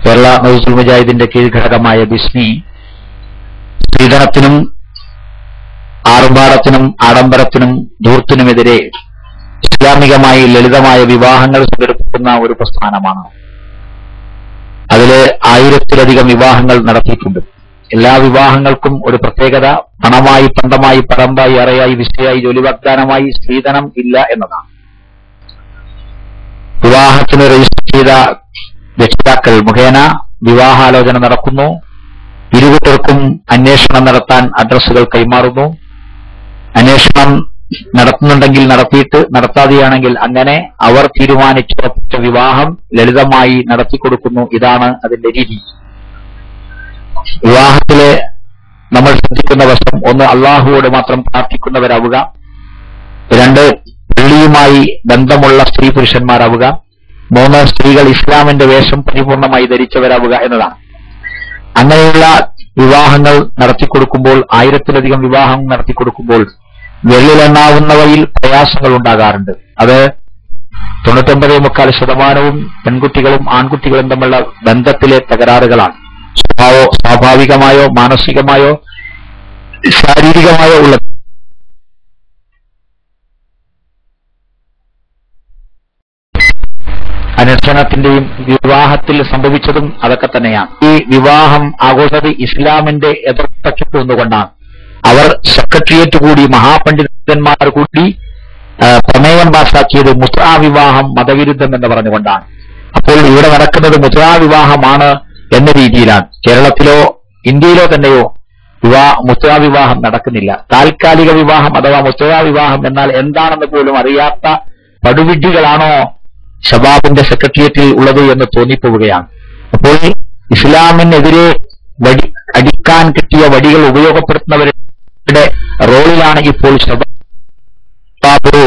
കേരള നൗസുൽ മുജാഹിദിന്റെ കീഴ്ഘടകമായ ബിസ്മി സ്ത്രീധനത്തിനും ആർഭാടത്തിനും ആഡംബരത്തിനും ധൂർത്തിനുമെതിരെ ഇസ്ലാമികമായി ലളിതമായ വിവാഹങ്ങൾ സംഘടിപ്പിക്കുന്ന ഒരു പ്രസ്ഥാനമാണ്. അതില് 1000-ലധികം വിവാഹങ്ങൾ നടത്തിയിട്ടുണ്ട്. എല്ലാ വിവാഹങ്ങൾക്കും ഒരു പ്രത്യേകത പണമായി, പണ്ടമായി, പറമ്പായി, അറയായി, വിസയായി, ജോലി വാഗ്ദാനമായി സ്ത്രീധനം ഇല്ല എന്നതാണ്. വിവാഹത്തിന് രജിസ്റ്റർ ചെയ്ത രക്ഷിതാക്കൾ മുഖേന വിവാഹാലോചന നടക്കുന്നു. ഇരുകൂട്ടർക്കും അന്വേഷണം നടത്താൻ അഡ്രസ്സുകൾ കൈമാറുന്നു. അന്വേഷണം നടത്തുന്നുണ്ടെങ്കിൽ നടത്തിയിട്ട്, നടത്താതെയാണെങ്കിൽ അങ്ങനെ അവർ തീരുമാനിച്ചുറപ്പിച്ച വിവാഹം ലളിതമായി നടത്തിക്കൊടുക്കുന്നു. ഇതാണ് അതിന്റെ രീതി. വിവാഹത്തിലെ നമ്മൾ ശ്രദ്ധിക്കുന്ന വശം: ഒന്ന്, അള്ളാഹുവോട് മാത്രം പ്രാർത്ഥിക്കുന്നവരാവുക; 2, പള്ളിയുമായി ബന്ധമുള്ള സ്ത്രീ പുരുഷന്മാരാവുക; 3, സ്ത്രീകൾ ഇസ്ലാമിന്റെ വേഷം പരിപൂർണമായി ധരിച്ചവരാവുക എന്നതാണ്. അങ്ങനെയുള്ള വിവാഹങ്ങൾ നടത്തിക്കൊടുക്കുമ്പോൾ, 1000-ലധികം വിവാഹം നടത്തിക്കൊടുക്കുമ്പോൾ വെള്ളിലെണ്ണാവുന്നവയിൽ പ്രയാസങ്ങൾ ഉണ്ടാകാറുണ്ട്. അത് 99.4% പെൺകുട്ടികളും ആൺകുട്ടികളും തമ്മിലുള്ള ബന്ധത്തിലെ തകരാറുകളാണ്. സ്വാഭാവികമായോ മാനസികമായോ ശാരീരികമായോ ഉള്ള അനുഷ്ഠാനത്തിന്റെയും വിവാഹത്തിൽ സംഭവിച്ചതും അതൊക്കെ തന്നെയാണ്. ഈ വിവാഹം ആഘോഷത് ഇസ്ലാമിന്റെ എതിർപ്പക്ഷത്ത് നിന്നുകൊണ്ടാണ്. അവർ സെക്രട്ടേറിയറ്റ് കൂടി, മഹാപണ്ഡിതന്മാർ കൂടി പ്രമേയം പാസാക്കിയത് മുസ്ലിം വിവാഹം മതവിരുദ്ധം എന്ന് പറഞ്ഞുകൊണ്ടാണ്. അപ്പോൾ ഇവിടെ നടക്കുന്നത് മുസ്ലിം വിവാഹമാണ് എന്ന രീതിയിലാണ്. കേരളത്തിലോ ഇന്ത്യയിലോ തന്നെയോ മുസ്ലിം വിവാഹം നടക്കുന്നില്ല. താൽക്കാലിക വിവാഹം അഥവാ മുസ്ലിം വിവാഹം എന്നാൽ എന്താണെന്ന് പോലും അറിയാത്ത പടുവിഡ്ഢികളാണോ ഷബാബിന്റെ സെക്രട്ടേറിയറ്റിൽ ഉള്ളത് എന്ന് തോന്നിപ്പോവുകയാണ്. അപ്പോൾ ഇസ്ലാമിനെതിരെ അടിക്കാൻ കിട്ടിയ വടികൾ ഉപയോഗപ്പെടുത്തുന്നവരുടെ റോളിലാണ് ഇപ്പോൾ ഷബാബ്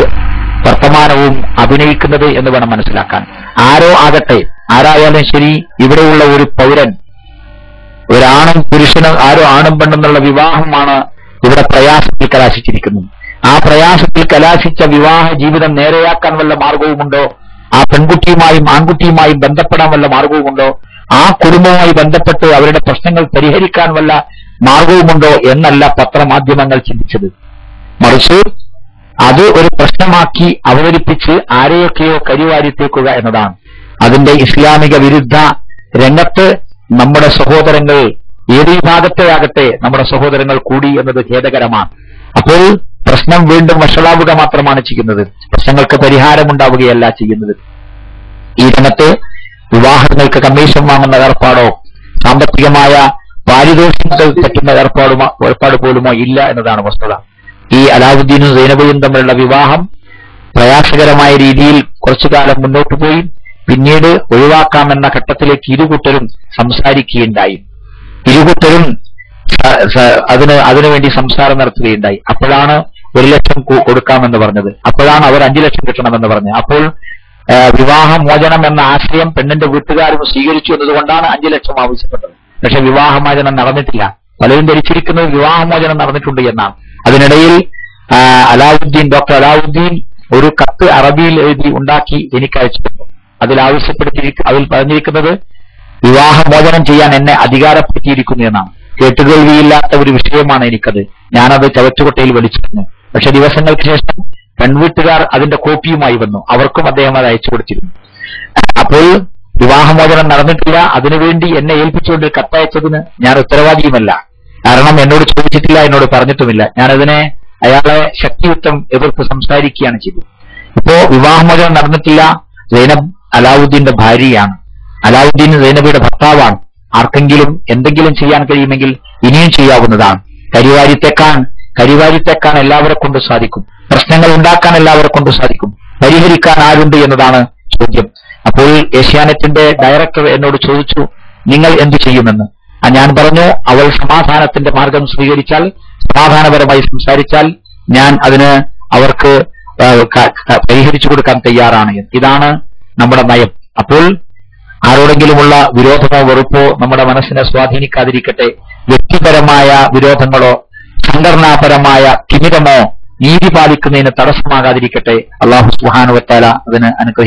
വർത്തമാനവും അഭിനയിക്കുന്നത് എന്ന് വേണം മനസ്സിലാക്കാൻ. ആരോ ആകട്ടെ, ആരായാലും ശരി, ഇവിടെയുള്ള ഒരു പൗരൻ, ഒരാണും പുരുഷനും, ആരോ ആണും പെണ്ണെന്നുള്ള വിവാഹമാണ് ഇവിടെ പ്രയാസത്തിൽ കലാശിച്ചിരിക്കുന്നത്. ആ പ്രയാസത്തിൽ കലാശിച്ച വിവാഹ ജീവിതം നേരെയാക്കാൻ വല്ല മാർഗവുമുണ്ടോ? ആ പെൺകുട്ടിയുമായും ആൺകുട്ടിയുമായും ബന്ധപ്പെടാൻ വല്ല മാർഗവുമുണ്ടോ? ആ കുടുംബവുമായി ബന്ധപ്പെട്ട് അവരുടെ പ്രശ്നങ്ങൾ പരിഹരിക്കാൻ വല്ല മാർഗവുമുണ്ടോ എന്നല്ല പത്രമാധ്യമങ്ങൾ ചിന്തിച്ചത്. മറിച്ച് അത് ഒരു പ്രശ്നമാക്കി അവതരിപ്പിച്ച് ആരെയൊക്കെയോ കരിവാരിത്തേക്കുക എന്നതാണ്. അതിന്റെ ഇസ്ലാമിക വിരുദ്ധ രംഗത്ത് നമ്മുടെ സഹോദരങ്ങൾ, ഏത് വിഭാഗത്തെയാകട്ടെ, നമ്മുടെ സഹോദരങ്ങൾ കൂടി എന്നത് ഖേദകരമാണ്. അപ്പോൾ പ്രശ്നം വീണ്ടും വഷളാവുക മാത്രമാണ് ചെയ്യുന്നത്. പ്രശ്നങ്ങൾക്ക് പരിഹാരമുണ്ടാവുകയല്ല ചെയ്യുന്നത്. ഈ രംഗത്ത് വിവാഹങ്ങൾക്ക് കമ്മീഷൻ വാങ്ങുന്ന ഏർപ്പാടോ സാമ്പത്തികമായ പാരിതോഷികങ്ങൾ പറ്റുന്ന ഏർപ്പാട് പോലുമോ ഇല്ല എന്നതാണ് വസ്തുത. ഈ അലാവുദ്ദീനും സൈനബയും തമ്മിലുള്ള വിവാഹം പ്രയാസകരമായ രീതിയിൽ കുറച്ചുകാലം മുന്നോട്ട് പോയി. പിന്നീട് ഒഴിവാക്കാമെന്ന ഘട്ടത്തിലേക്ക് ഇരുകൂട്ടരും സംസാരിക്കുകയുണ്ടായി. ഇരുകൂട്ടരും അതിനുവേണ്ടി സംസാരം നടത്തുകയുണ്ടായി. അപ്പോഴാണ് 1 ലക്ഷം കൊടുക്കാമെന്ന് പറഞ്ഞത്. അപ്പോഴാണ് അവർ 5 ലക്ഷം കിട്ടണമെന്ന് പറഞ്ഞത്. അപ്പോൾ വിവാഹമോചനം എന്ന ആശയം പെണ്ണിന്റെ വീട്ടുകാരും സ്വീകരിച്ചു എന്നതുകൊണ്ടാണ് 5 ലക്ഷം ആവശ്യപ്പെട്ടത്. പക്ഷെ വിവാഹമോചനം നടന്നിട്ടില്ല. പലരും ധരിച്ചിരിക്കുന്നത് വിവാഹമോചനം നടന്നിട്ടുണ്ട് എന്നാണ്. അതിനിടയിൽ ഡോക്ടർ അലാവുദ്ദീൻ ഒരു കത്ത് അറബിയിൽ എഴുതി ഉണ്ടാക്കി എനിക്ക് അയച്ചിട്ടുണ്ട്. അതിൽ പറഞ്ഞിരിക്കുന്നത് വിവാഹമോചനം ചെയ്യാൻ എന്നെ അധികാരപ്പെടുത്തിയിരിക്കുന്നു എന്നാണ്. കേട്ടുകേൾവിയില്ലാത്ത ഒരു വിഷയമാണ് എനിക്കത്. ഞാനത് ചവറ്റുകൊട്ടയിൽ വലിച്ചിരുന്നു. പക്ഷെ ദിവസങ്ങൾക്ക് ശേഷം പെൺവീട്ടുകാർ അതിന്റെ കോപ്പിയുമായി വന്നു. അവർക്കും അദ്ദേഹം അത് അയച്ചു കൊടുത്തിരുന്നു. അപ്പോൾ വിവാഹമോചനം നടന്നിട്ടില്ല. അതിനുവേണ്ടി എന്നെ ഏൽപ്പിച്ചുകൊണ്ട് കത്തയച്ചതിന് ഞാൻ ഉത്തരവാദിയുമല്ല. കാരണം എന്നോട് ചോദിച്ചിട്ടില്ല, എന്നോട് പറഞ്ഞിട്ടുമില്ല. ഞാനതിനെ അയാളെ ശക്തിയുക്തം എതിർത്ത് സംസാരിക്കുകയാണ് ചെയ്തത്. ഇപ്പോ വിവാഹമോചനം നടന്നിട്ടില്ല. സൈനബ് അലാവുദ്ദീന്റെ ഭാര്യയാണ്. അലാവുദ്ദീൻ സൈനബിയുടെ ഭർത്താവാണ്. ആർക്കെങ്കിലും എന്തെങ്കിലും ചെയ്യാൻ കഴിയുമെങ്കിൽ ഇനിയും ചെയ്യാവുന്നതാണ്. കരിവാരിത്തേക്കാൻ എല്ലാവരെ കൊണ്ട് സാധിക്കും. പ്രശ്നങ്ങൾ ഉണ്ടാക്കാൻ എല്ലാവരെ കൊണ്ട് സാധിക്കും. പരിഹരിക്കാൻ ആരുണ്ട് എന്നതാണ് ചോദ്യം. അപ്പോൾ ഏഷ്യാനെറ്റിന്റെ ഡയറക്ടർ എന്നോട് ചോദിച്ചു, നിങ്ങൾ എന്തു ചെയ്യുമെന്ന്. ഞാൻ പറഞ്ഞു, അവൾ സമാധാനത്തിന്റെ മാർഗം സ്വീകരിച്ചാൽ, സമാധാനപരമായി സംസാരിച്ചാൽ ഞാൻ അതിന് അവർക്ക് പരിഹരിച്ചു കൊടുക്കാൻ തയ്യാറാണ്. ഇതാണ് നമ്മുടെ നയം. അപ്പോൾ ആരോടെങ്കിലുമുള്ള വിരോധമോ വെറുപ്പോ നമ്മുടെ മനസ്സിനെ സ്വാധീനിക്കാതിരിക്കട്ടെ. വ്യക്തിപരമായ വിരോധങ്ങളോ സംഘടനാപരമായ തിമിരമോ നീതി പാലിക്കുന്നതിന് തടസ്സമാകാതിരിക്കട്ടെ. അല്ലാഹു സുബ്ഹാനഹു വ തആല അതിന് അനുഗ്രഹിക്കട്ടെ.